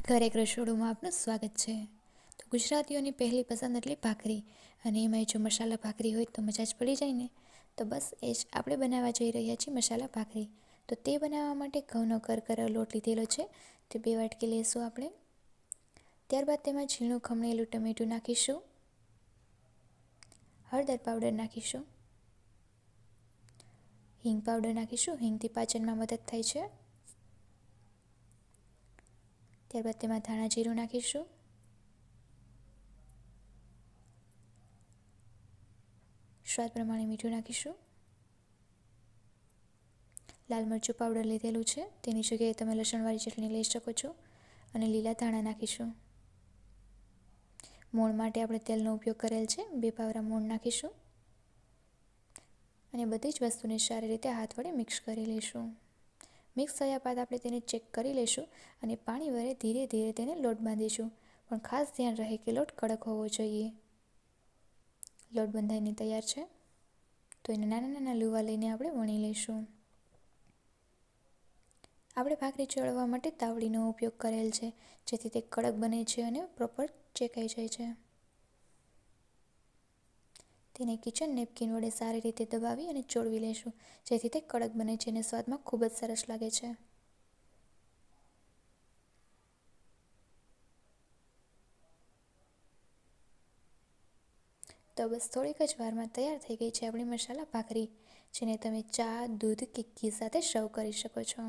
ઘરે રસોડુંમાં આપનું સ્વાગત છે. તો ગુજરાતીઓની પહેલી પસંદ એટલે ભાખરી, અને એમાં જો મસાલા ભાખરી હોય તો મજા જ પડી જાય ને. તો બસ એ જ આપણે બનાવવા જઈ રહ્યા છીએ મસાલા ભાખરી. તો તે બનાવવા માટે ઘઉંનો કરકરો લોટ લીધેલો છે, તે 2 વાટકી લઈશું આપણે. ત્યારબાદ તેમાં ઝીણું ખમણેલું ટમેટું નાખીશું, હળદર પાવડર નાખીશું, હિંગ પાવડર નાખીશું. હિંગથી પાચનમાં મદદ થાય છે. ત્યારબાદ તેમાં ધાણા જીરું નાખીશું, સ્વાદ પ્રમાણે મીઠું નાખીશું, લાલ મરચું પાવડર લીધેલું છે, તેની જગ્યાએ તમે લસણવાળી ચટણી લઈ શકો છો, અને લીલા ધાણા નાખીશું. મોણ માટે આપણે તેલનો ઉપયોગ કરેલ છે, 2 પાવરા મોણ નાખીશું, અને બધી જ વસ્તુને સારી રીતે હાથ વડે મિક્સ કરી લઈશું. મિક્સ થયા બાદ આપણે તેને ચેક કરી લઈશું, અને પાણી વડે ધીરે ધીરે તેને લોટ બાંધીશું. પણ ખાસ ધ્યાન રહે કે લોટ કડક હોવો જોઈએ. લોટ બંધાઈને તૈયાર છે, તો એને નાના નાના લુવા લઈને આપણે વણી લઈશું. આપણે ભાખરી ચડવા માટે તાવડીનો ઉપયોગ કરેલ છે, જેથી તે કડક બને છે અને પ્રોપર ચેકાઈ જાય છે. તેને કિચન નેપકિન વડે સારી રીતે દબાવી અને ચોળવી લઈશું, જેથી તે કડક બને છે અને સ્વાદમાં ખૂબ જ સરસ લાગે છે. તો બસ થોડીક જ વારમાં તૈયાર થઈ ગઈ છે આપણી મસાલા ભાખરી, જેને તમે ચા, દૂધ કે ઘી સાથે સર્વ કરી શકો છો.